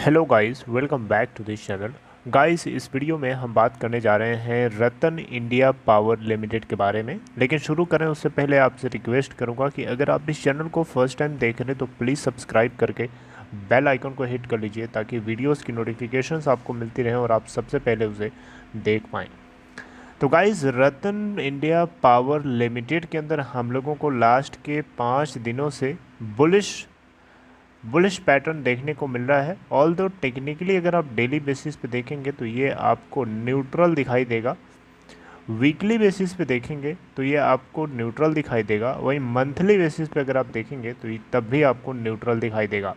Hello guys, welcome back to this channel. Guys, इस video में हम बात करने जा रहे हैं रतन इंडिया पावर लिमिटेड के बारे में। लेकिन शुरू करें उससे पहले आपसे रिक्वेस्ट करूंगा कि अगर आप इस चैनल को फर्स्ट टाइम देख रहे हैं तो प्लीज़ सब्सक्राइब करके बेल आइकन को हिट कर लीजिए ताकि वीडियोज़ की नोटिफिकेशंस आपको मिलती रहें और आप सबसे पहले उसे देख पाएँ। तो गाइस, रतन इंडिया पावर लिमिटेड के अंदर हम लोगों को लास्ट के 5 दिनों से बुलिश पैटर्न देखने को मिल रहा है। ऑल दो टेक्निकली अगर आप डेली बेसिस पे देखेंगे तो ये आपको न्यूट्रल दिखाई देगा, वीकली बेसिस पे देखेंगे तो ये आपको न्यूट्रल दिखाई देगा, वहीं मंथली बेसिस पे अगर आप देखेंगे तो ये तब भी आपको न्यूट्रल दिखाई देगा।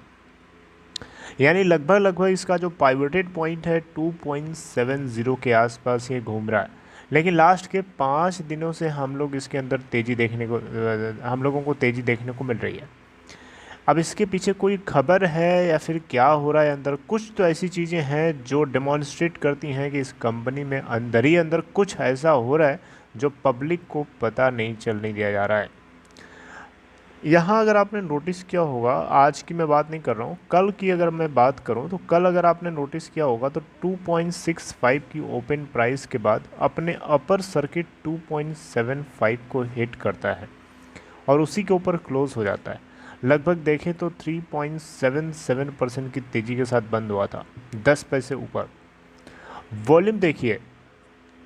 यानी लगभग इसका जो पाइवटेड पॉइंट है 2.70 के आसपास ये घूम रहा है। लेकिन लास्ट के 5 दिनों से हम लोग इसके अंदर हम लोगों को तेज़ी देखने को मिल रही है। अब इसके पीछे कोई खबर है या फिर क्या हो रहा है अंदर, कुछ तो ऐसी चीज़ें हैं जो डेमोन्स्ट्रेट करती हैं कि इस कंपनी में अंदर ही अंदर कुछ ऐसा हो रहा है जो पब्लिक को पता नहीं चलने दिया जा रहा है। यहाँ अगर आपने नोटिस किया होगा, आज की मैं बात नहीं कर रहा हूँ, कल की अगर मैं बात करूँ तो कल अगर आपने नोटिस किया होगा तो 2.65 की ओपन प्राइस के बाद अपने अपर सर्किट 2.75 को हिट करता है और उसी के ऊपर क्लोज हो जाता है। लगभग देखें तो 3.77% की तेज़ी के साथ बंद हुआ था, 10 पैसे ऊपर। वॉल्यूम देखिए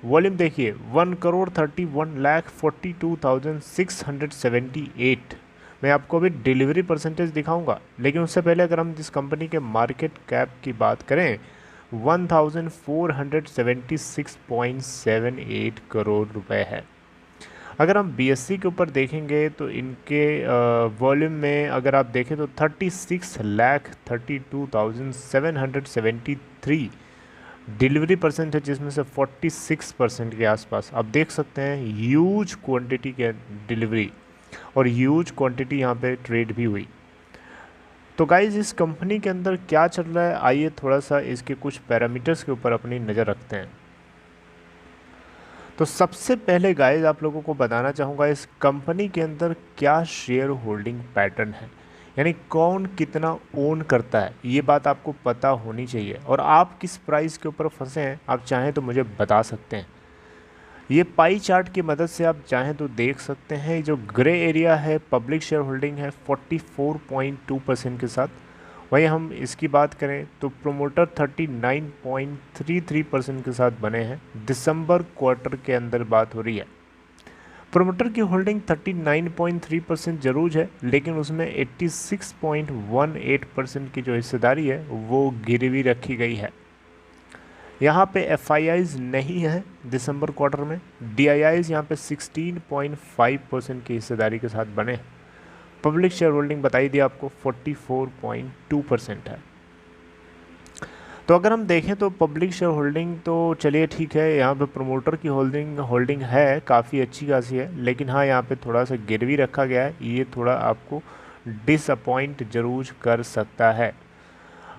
1,31,42,678। मैं आपको अभी डिलीवरी परसेंटेज दिखाऊंगा, लेकिन उससे पहले अगर हम जिस कंपनी के मार्केट कैप की बात करें 1,476.78 करोड़ रुपए है। अगर हम बीएससी के ऊपर देखेंगे तो इनके वॉल्यूम में अगर आप देखें तो 36,32,773 डिलीवरी परसेंट है, जिसमें से 46% के आसपास आप देख सकते हैं ह्यूज क्वांटिटी के डिलीवरी और ह्यूज क्वांटिटी यहाँ पे ट्रेड भी हुई। तो गाइज, इस कंपनी के अंदर क्या चल रहा है, आइए थोड़ा सा इसके कुछ पैरामीटर्स के ऊपर अपनी नज़र रखते हैं। तो सबसे पहले गाइज आप लोगों को बताना चाहूँगा इस कंपनी के अंदर क्या शेयर होल्डिंग पैटर्न है, यानी कौन कितना ओन करता है, ये बात आपको पता होनी चाहिए। और आप किस प्राइस के ऊपर फंसे हैं आप चाहें तो मुझे बता सकते हैं। ये पाई चार्ट की मदद से आप चाहें तो देख सकते हैं। जो ग्रे एरिया है पब्लिक शेयर होल्डिंग है 44.2% के साथ। वहीं हम इसकी बात करें तो प्रोमोटर 39.33% के साथ बने हैं। दिसंबर क्वार्टर के अंदर बात हो रही है। प्रोमोटर की होल्डिंग 39.3% जरूर है, लेकिन उसमें 86.18% की जो हिस्सेदारी है वो गिरवी रखी गई है। यहाँ पे FIIs नहीं है दिसंबर क्वार्टर में। DIIs यहाँ पे 16.5% की हिस्सेदारी के साथ बने हैं। पब्लिक शेयर होल्डिंग बताई दी आपको 44.2% है। तो अगर हम देखें तो पब्लिक शेयर होल्डिंग तो चलिए ठीक है, यहाँ पे प्रमोटर की होल्डिंग है काफ़ी अच्छी खासी है, लेकिन हाँ यहाँ पे थोड़ा सा गिरवी रखा गया है, ये थोड़ा आपको डिसअपॉइंट जरूर कर सकता है।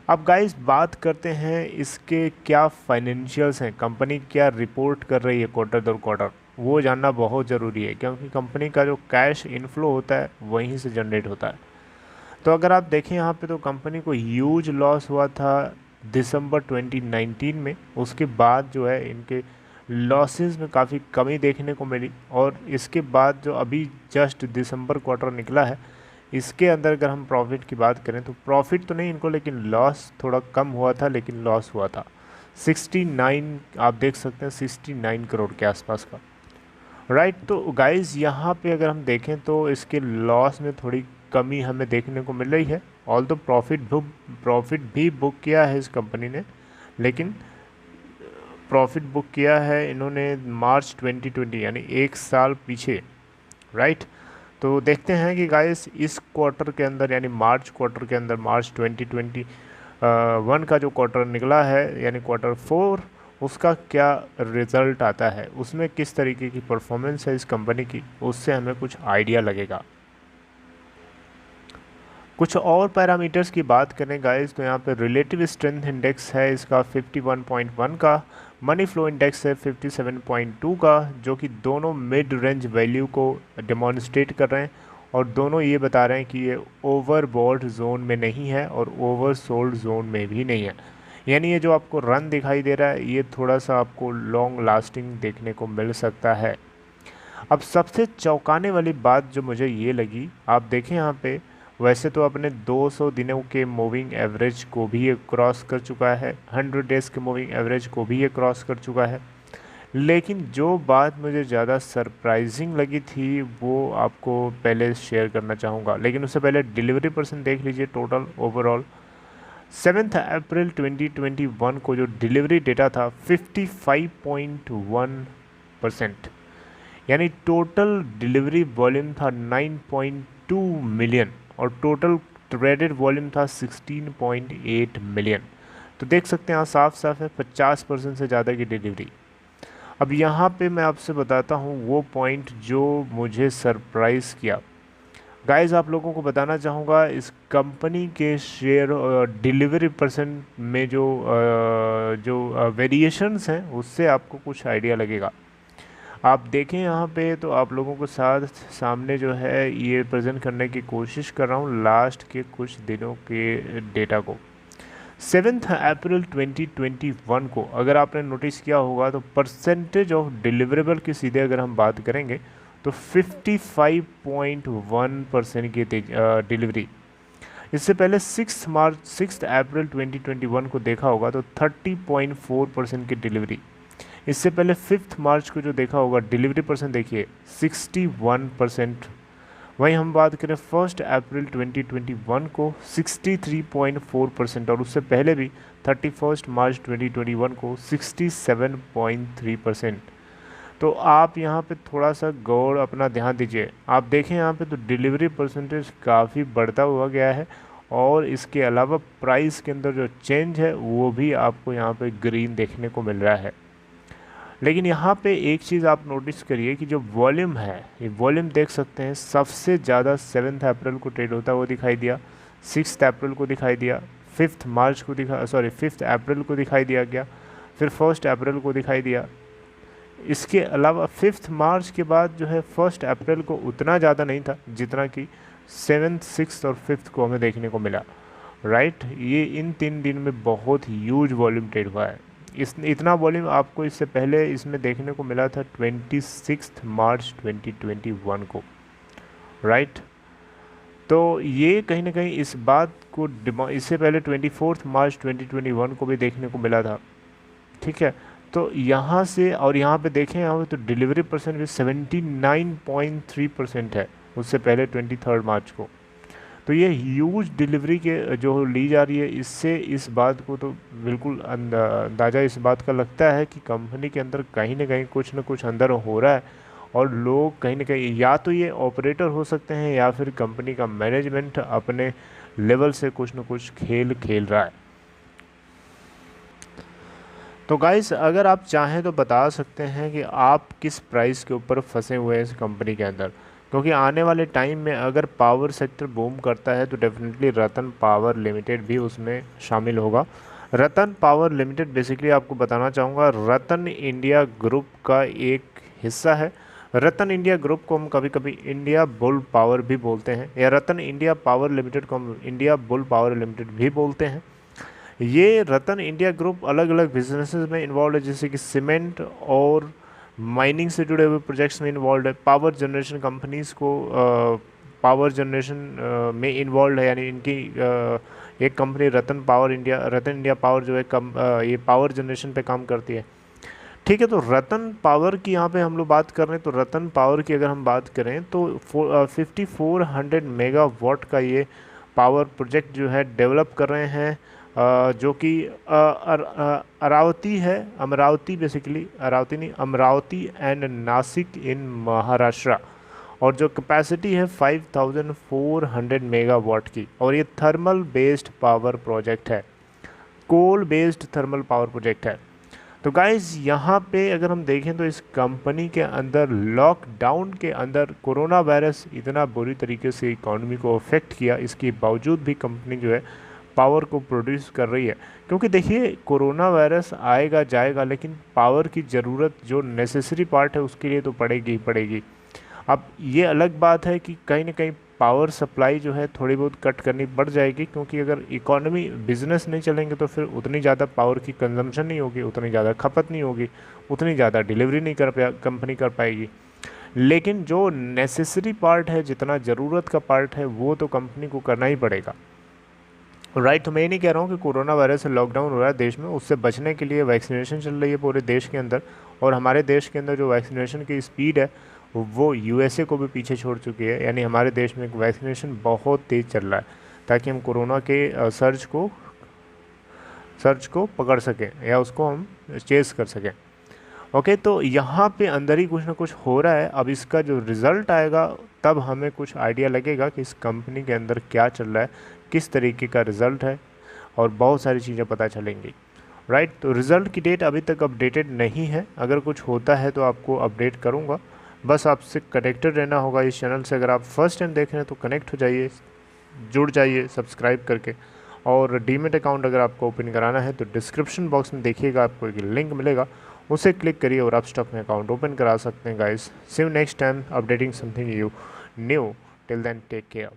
अब गाइस बात करते हैं इसके क्या फाइनेंशियल्स हैं, कंपनी क्या रिपोर्ट कर रही है क्वार्टर दर क्वार्टर, वो जानना बहुत ज़रूरी है क्योंकि कंपनी का जो कैश इनफ्लो होता है वहीं से जनरेट होता है। तो अगर आप देखें यहाँ पे तो कंपनी को ह्यूज लॉस हुआ था दिसंबर 2019 में। उसके बाद जो है इनके लॉसेस में काफ़ी कमी देखने को मिली और इसके बाद जो अभी जस्ट दिसंबर क्वार्टर निकला है इसके अंदर अगर हम प्रॉफिट की बात करें तो प्रॉफिट तो नहीं इनको, लेकिन लॉस थोड़ा कम हुआ था, लेकिन लॉस हुआ था 69, आप देख सकते हैं 69 करोड़ के आसपास का, राइट। तो गाइज़ यहाँ पे अगर हम देखें तो इसके लॉस में थोड़ी कमी हमें देखने को मिल रही है। ऑल तो प्रॉफिट भी बुक किया है इस कंपनी ने, लेकिन प्रॉफिट बुक किया है इन्होंने मार्च 2020 यानी 1 साल पीछे, राइट। तो देखते हैं कि गाइस इस क्वार्टर के अंदर यानी मार्च क्वार्टर के अंदर मार्च 2021 का जो क्वार्टर निकला है यानी क्वार्टर 4, उसका क्या रिज़ल्ट आता है, उसमें किस तरीके की परफॉर्मेंस है इस कंपनी की, उससे हमें कुछ आइडिया लगेगा। कुछ और पैरामीटर्स की बात करें गाइस तो यहाँ पे रिलेटिव स्ट्रेंथ इंडेक्स है इसका 51.1 का, मनी फ्लो इंडेक्स है 57.2 का, जो कि दोनों मिड रेंज वैल्यू को डेमोन्स्ट्रेट कर रहे हैं। और दोनों ये बता रहे हैं कि ये ओवरबॉट जोन में नहीं है और ओवरसोल्ड जोन में भी नहीं है। यानी ये जो आपको रन दिखाई दे रहा है ये थोड़ा सा आपको लॉन्ग लास्टिंग देखने को मिल सकता है। अब सबसे चौंकाने वाली बात जो मुझे ये लगी, आप देखें यहाँ पे वैसे तो अपने 200 दिनों के मूविंग एवरेज को भी ये क्रॉस कर चुका है, 100 डेज़ के मूविंग एवरेज को भी ये क्रॉस कर चुका है। लेकिन जो बात मुझे ज़्यादा सरप्राइजिंग लगी थी वो आपको पहले शेयर करना चाहूँगा, लेकिन उससे पहले डिलीवरी परसेंट देख लीजिए टोटल ओवरऑल। 7 अप्रैल 2021 को जो डिलीवरी डेटा था 55.1%, यानी टोटल डिलीवरी वॉल्यूम था 9.2 मिलियन और टोटल ट्रेडेड वॉल्यूम था 16.8 मिलियन। तो देख सकते हैं यहाँ साफ साफ है 50% से ज़्यादा की डिलीवरी। अब यहाँ पे मैं आपसे बताता हूँ वो पॉइंट जो मुझे सरप्राइज़ किया। गाइस आप लोगों को बताना चाहूँगा इस कंपनी के शेयर डिलीवरी परसेंट में जो वेरिएशंस हैं उससे आपको कुछ आइडिया लगेगा। आप देखें यहाँ पे तो आप लोगों को साथ सामने जो है ये प्रेजेंट करने की कोशिश कर रहा हूँ लास्ट के कुछ दिनों के डेटा को। 7 अप्रैल 2021 को अगर आपने नोटिस किया होगा तो परसेंटेज ऑफ डिलीवरेबल की सीधे अगर हम बात करेंगे तो 55.1% की डिलीवरी। इससे पहले 6 अप्रैल 2021 को देखा होगा तो 30.4% की डिलीवरी। इससे पहले 5 मार्च को जो देखा होगा डिलीवरी परसेंट देखिए 61%। वहीं हम बात करें 1 अप्रैल 2021 को 63.4% और उससे पहले भी 31 मार्च 2021 को 67.3%। तो आप यहाँ पे थोड़ा सा गौर अपना ध्यान दीजिए। आप देखें यहाँ पे तो डिलीवरी परसेंटेज काफ़ी बढ़ता हुआ गया है और इसके अलावा प्राइस के अंदर जो चेंज है वो भी आपको यहाँ पे ग्रीन देखने को मिल रहा है। लेकिन यहाँ पे एक चीज़ आप नोटिस करिए कि जो वॉल्यूम है ये वॉल्यूम देख सकते हैं सबसे ज़्यादा 7 अप्रैल को ट्रेड होता हुआ दिखाई दिया, 6 अप्रैल को दिखाई दिया, 5 अप्रैल को दिखाई दिया गया, फिर 1 अप्रैल को दिखाई दिया। इसके अलावा 5 मार्च के बाद जो है 1 अप्रैल को उतना ज़्यादा नहीं था जितना कि 7, 6 और 5 को हमें देखने को मिला, राइट। ये इन 3 दिन में बहुत ह्यूज वॉल्यूम ट्रेड हुआ है। इतना वॉल्यूम आपको इससे पहले इसमें देखने को मिला था 26 मार्च 2021 को, राइट। तो ये कहीं ना कहीं इस बात को इससे पहले 24 मार्च 2021 को भी देखने को मिला था, ठीक है। तो यहाँ से और यहाँ पे देखें यहाँ पे तो डिलीवरी परसेंट भी 79.3% है उससे पहले 23 मार्च को। तो ये ह्यूज डिलीवरी के जो ली जा रही है इससे इस बात को तो बिल्कुल अंदाज़ा इस बात का लगता है कि कंपनी के अंदर कहीं ना कुछ अंदर हो रहा है और लोग कहीं ना कहीं या तो ये ऑपरेटर हो सकते हैं या फिर कंपनी का मैनेजमेंट अपने लेवल से कुछ न कुछ खेल खेल रहा है। तो गाइस अगर आप चाहें तो बता सकते हैं कि आप किस प्राइस के ऊपर फंसे हुए हैं इस कंपनी के अंदर, क्योंकि आने वाले टाइम में अगर पावर सेक्टर बूम करता है तो डेफिनेटली रतन पावर लिमिटेड भी उसमें शामिल होगा। रतन पावर लिमिटेड बेसिकली आपको बताना चाहूँगा रतन इंडिया ग्रुप का एक हिस्सा है। रतन इंडिया ग्रुप को हम कभी कभी इंडिया बुल पावर भी बोलते हैं या रतन इंडिया पावर लिमिटेड को हम इंडिया बुल पावर लिमिटेड भी बोलते हैं। ये रतन इंडिया ग्रुप अलग अलग बिजनेसेस में इन्वॉल्व है, जैसे कि सीमेंट और माइनिंग से जुड़े हुए प्रोजेक्ट्स में इन्वॉल्व है। पावर जनरेशन कंपनीज़ को पावर जनरेशन में इन्वॉल्व है, यानी इनकी एक कंपनी रतन इंडिया पावर जो है ये पावर जनरेशन पे काम करती है, ठीक है। तो रतन पावर की यहाँ पे हम लोग बात कर रहे हैं, तो रतन पावर की अगर हम बात करें तो 5400 मेगावाट का ये पावर प्रोजेक्ट जो है डेवलप कर रहे हैं, जो कि अमरावती है, अमरावती बेसिकली अमरावती नहीं अमरावती एंड नासिक इन महाराष्ट्र, और जो कैपेसिटी है 5400 मेगावाट की, और ये थर्मल बेस्ड पावर प्रोजेक्ट है, coal based thermal power project है। तो गाइस यहाँ पे अगर हम देखें तो इस कंपनी के अंदर लॉकडाउन के अंदर कोरोना वायरस इतना बुरी तरीके से इकॉनमी को अफेक्ट किया, इसके बावजूद भी कंपनी जो है पावर को प्रोड्यूस कर रही है। क्योंकि देखिए कोरोना वायरस आएगा जाएगा लेकिन पावर की ज़रूरत जो नेसेसरी पार्ट है उसके लिए तो पड़ेगी ही पड़ेगी। अब ये अलग बात है कि कहीं ना कहीं पावर सप्लाई जो है थोड़ी बहुत कट करनी पड़ जाएगी, क्योंकि अगर इकोनॉमी बिजनेस नहीं चलेंगे तो फिर उतनी ज़्यादा पावर की कंजम्पशन नहीं होगी, उतनी ज़्यादा खपत नहीं होगी, उतनी ज़्यादा डिलीवरी नहीं कंपनी कर पाएगी। लेकिन जो नेसेसरी पार्ट है, जितना ज़रूरत का पार्ट है, वो तो कंपनी को करना ही पड़ेगा, राइट। तो मैं ये नहीं कह रहा हूँ कि कोरोना वायरस से लॉकडाउन हो रहा है देश में, उससे बचने के लिए वैक्सीनेशन चल रही है पूरे देश के अंदर, और हमारे देश के अंदर जो वैक्सीनेशन की स्पीड है वो यूएसए को भी पीछे छोड़ चुकी है। यानी हमारे देश में वैक्सीनेशन बहुत तेज़ चल रहा है ताकि हम कोरोना के सर्च को पकड़ सकें या उसको हम चेस कर सकें। ओके, तो यहाँ पे अंदर ही कुछ ना कुछ हो रहा है। अब इसका जो रिज़ल्ट आएगा तब हमें कुछ आइडिया लगेगा कि इस कंपनी के अंदर क्या चल रहा है, किस तरीके का रिज़ल्ट है, और बहुत सारी चीज़ें पता चलेंगी, राइट। तो रिज़ल्ट की डेट अभी तक अपडेटेड नहीं है, अगर कुछ होता है तो आपको अपडेट करूँगा। बस आपसे कनेक्टेड रहना होगा इस चैनल से। अगर आप फर्स्ट टाइम देख रहे हैं तो कनेक्ट हो जाइए, जुड़ जाइए सब्सक्राइब करके। और डीमेट अकाउंट अगर आपको ओपन कराना है तो डिस्क्रिप्शन बॉक्स में देखिएगा, आपको एक लिंक मिलेगा, उसे क्लिक करिए और आप स्टॉक में अकाउंट ओपन करा सकते हैं guys. See you next time updating something new. Till then take care.